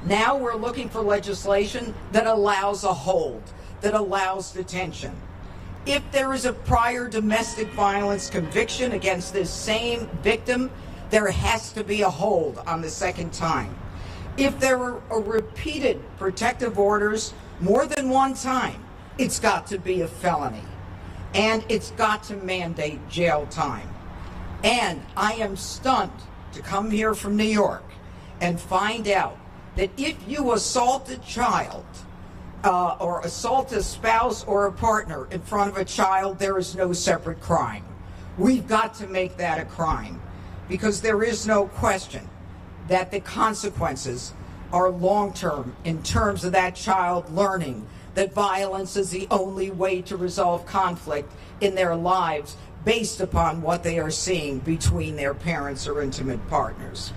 Now we're looking for legislation that allows a hold, that allows detention. If there is a prior domestic violence conviction against this same victim, there has to be a hold on the second time. If there are repeated protective orders more than one time, it's got to be a felony. And it's got to mandate jail time. And I am stunned to come here from New York and find out that if you assault a child or assault a spouse or a partner in front of a child, there is no separate crime. We've got to make that a crime, because there is no question that the consequences are long-term in terms of that child learning that violence is the only way to resolve conflict in their lives based upon what they are seeing between their parents or intimate partners.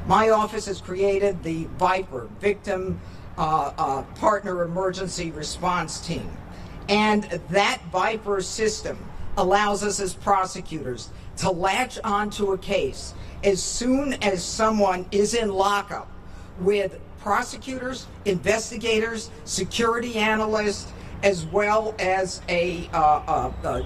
My office has created the VIPER, Victim Partner Emergency Response Team. And that VIPER system allows us as prosecutors to latch onto a case as soon as someone is in lockup with prosecutors, investigators, security analysts, as well as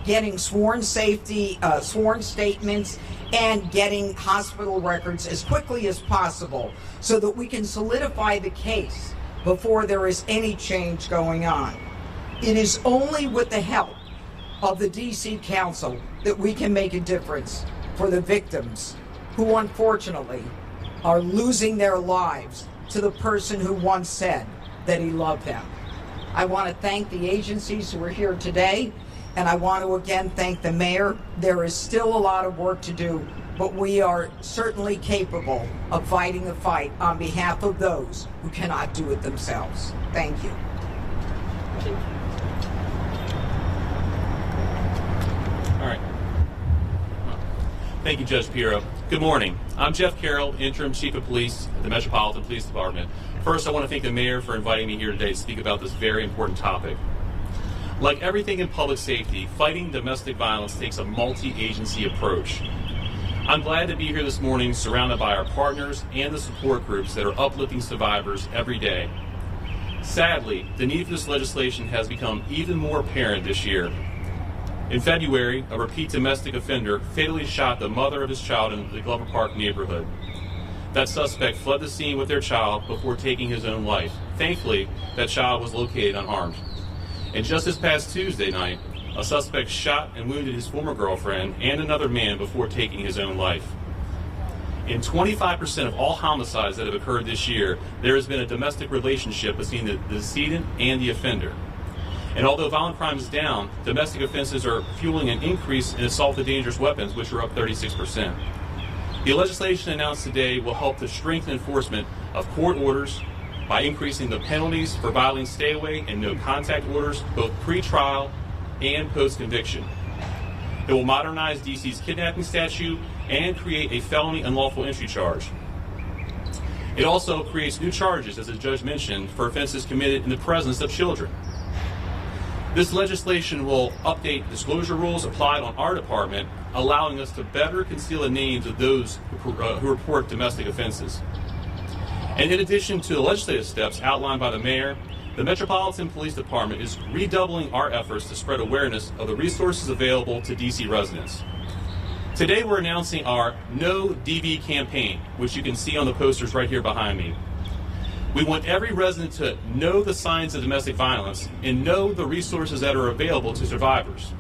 getting sworn statements and getting hospital records as quickly as possible so that we can solidify the case before there is any change going on. It is only with the help of the DC Council that we can make a difference for the victims who unfortunately are losing their lives to the person who once said that he loved them. I want to thank the agencies who are here today, and I want to again thank the mayor. There is still a lot of work to do, but we are certainly capable of fighting the fight on behalf of those who cannot do it themselves. Thank you. All right. Thank you, Judge Pirro. Good morning. I'm Jeff Carroll, Interim Chief of Police at the Metropolitan Police Department. First, I want to thank the mayor for inviting me here today to speak about this very important topic. Like everything in public safety, fighting domestic violence takes a multi-agency approach. I'm glad to be here this morning surrounded by our partners and the support groups that are uplifting survivors every day. Sadly, the need for this legislation has become even more apparent this year. In February, a repeat domestic offender fatally shot the mother of his child in the Glover Park neighborhood. That suspect fled the scene with their child before taking his own life. Thankfully, that child was located unharmed. And just this past Tuesday night, a suspect shot and wounded his former girlfriend and another man before taking his own life. In 25% of all homicides that have occurred this year, there has been a domestic relationship between the decedent and the offender. And although violent crime is down, domestic offenses are fueling an increase in assault with dangerous weapons, which are up 36%. The legislation announced today will help to strengthen enforcement of court orders by increasing the penalties for violating stay-away and no-contact orders, both pre-trial and post-conviction. It will modernize DC's kidnapping statute and create a felony unlawful entry charge. It also creates new charges, as the judge mentioned, for offenses committed in the presence of children. This legislation will update disclosure rules applied on our department, allowing us to better conceal the names of those who report domestic offenses. And in addition to the legislative steps outlined by the mayor, the Metropolitan Police Department is redoubling our efforts to spread awareness of the resources available to DC residents. Today we're announcing our No DV campaign, which you can see on the posters right here behind me. We want every resident to know the signs of domestic violence and know the resources that are available to survivors.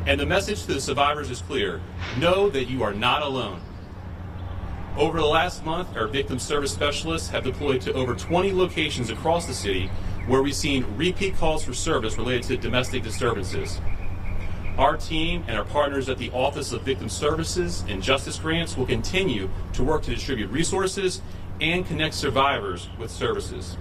And the message to the survivors is clear: know that you are not alone. Over the last month, our victim service specialists have deployed to over 20 locations across the city where we've seen repeat calls for service related to domestic disturbances. Our team and our partners at the Office of Victim Services and Justice Grants will continue to work to distribute resources and connect survivors with services.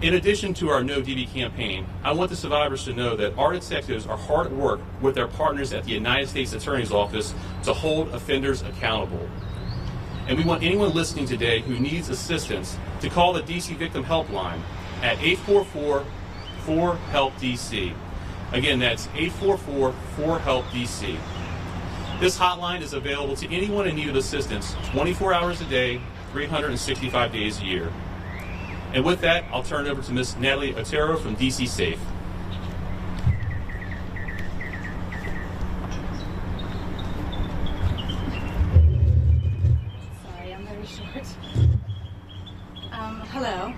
In addition to our No DV campaign, I want the survivors to know that our detectives are hard at work with their partners at the United States Attorney's Office to hold offenders accountable. And we want anyone listening today who needs assistance to call the DC Victim Helpline at 844-4HELP-DC. Again, that's 844-4HELP-DC. This hotline is available to anyone in need of assistance 24 hours a day, 365 days a year. And with that, I'll turn it over to Ms. Natalie Otero from DC Safe. Sorry, I'm very short. Hello.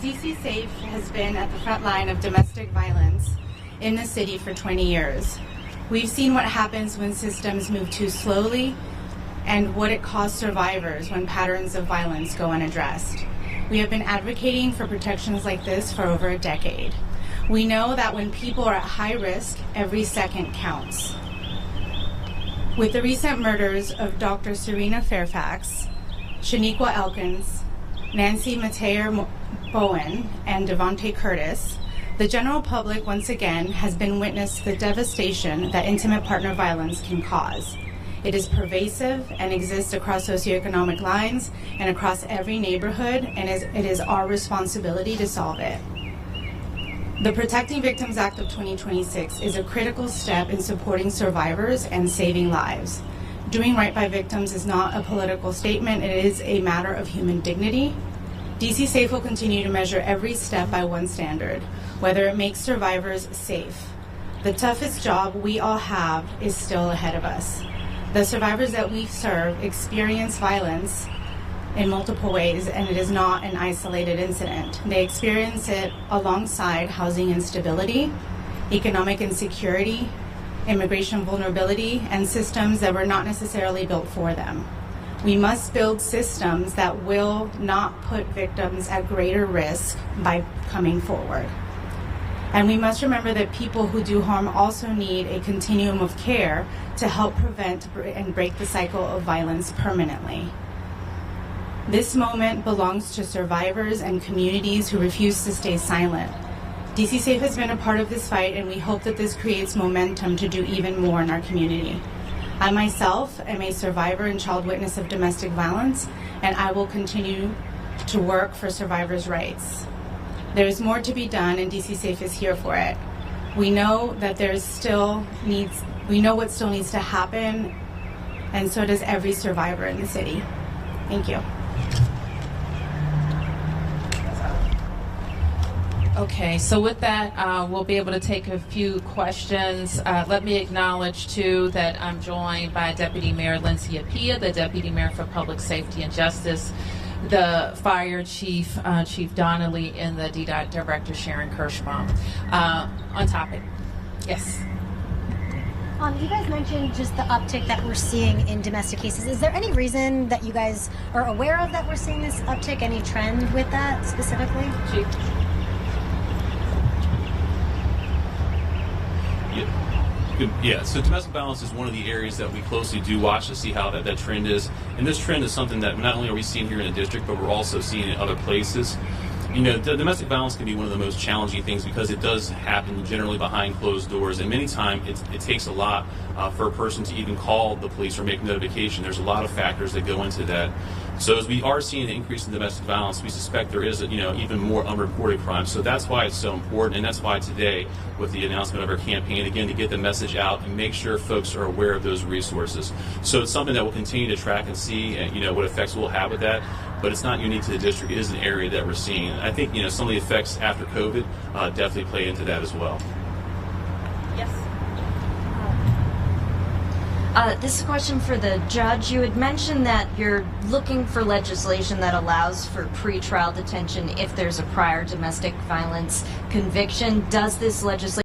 DC Safe has been at the front line of domestic violence in the city for 20 years. We've seen what happens when systems move too slowly and what it costs survivors when patterns of violence go unaddressed. We have been advocating for protections like this for over a decade. We know that when people are at high risk, every second counts. With the recent murders of Dr. Serena Fairfax, Shaniqua Elkins, Nancy Mateo-Bowen, and Devontae Curtis, the general public once again has been witness to the devastation that intimate partner violence can cause. It is pervasive and exists across socioeconomic lines and across every neighborhood, and it is our responsibility to solve it. The Protecting Victims Act of 2026 is a critical step in supporting survivors and saving lives. Doing right by victims is not a political statement, it is a matter of human dignity. DC Safe will continue to measure every step by one standard, whether it makes survivors safe. The toughest job we all have is still ahead of us. The survivors that we serve experience violence in multiple ways, and it is not an isolated incident. They experience it alongside housing instability, economic insecurity, immigration vulnerability, and systems that were not necessarily built for them. We must build systems that will not put victims at greater risk by coming forward. And we must remember that people who do harm also need a continuum of care to help prevent and break the cycle of violence permanently. This moment belongs to survivors and communities who refuse to stay silent. DC Safe has been a part of this fight, and we hope that this creates momentum to do even more in our community. I myself am a survivor and child witness of domestic violence, and I will continue to work for survivors' rights. There is more to be done, and DC Safe is here for it. We know that we know what still needs to happen, and so does every survivor in the city. Thank you. Okay, so with that, we'll be able to take a few questions. Let me acknowledge, too, that I'm joined by Deputy Mayor Lindsay Appiah, the Deputy Mayor for Public Safety and Justice, the Fire Chief, Chief Donnelly, and the DDOT Director, Sharon Kirschbaum. On topic. Yes. You guys mentioned just the uptick that we're seeing in domestic cases. Is there any reason that you guys are aware of that we're seeing this uptick? Any trend with that specifically? Chief. Yeah, so domestic violence is one of the areas that we closely do watch to see how that trend is. And this trend is something that not only are we seeing here in the district, but we're also seeing in other places. You know, the domestic violence can be one of the most challenging things because it does happen generally behind closed doors, and many times it takes a lot for a person to even call the police or make notification. There's a lot of factors that go into that. So as we are seeing an increase in domestic violence, we suspect there is even more unreported crime. So that's why it's so important, and that's why today, with the announcement of our campaign, again, to get the message out and make sure folks are aware of those resources. So it's something that we'll continue to track and see, what effects we'll have with that. But it's not unique to the district. It is an area that we're seeing. I think some of the effects after COVID definitely play into that as well. Yes. This is a question for the judge. You had mentioned that you're looking for legislation that allows for pretrial detention if there's a prior domestic violence conviction. Does this legislation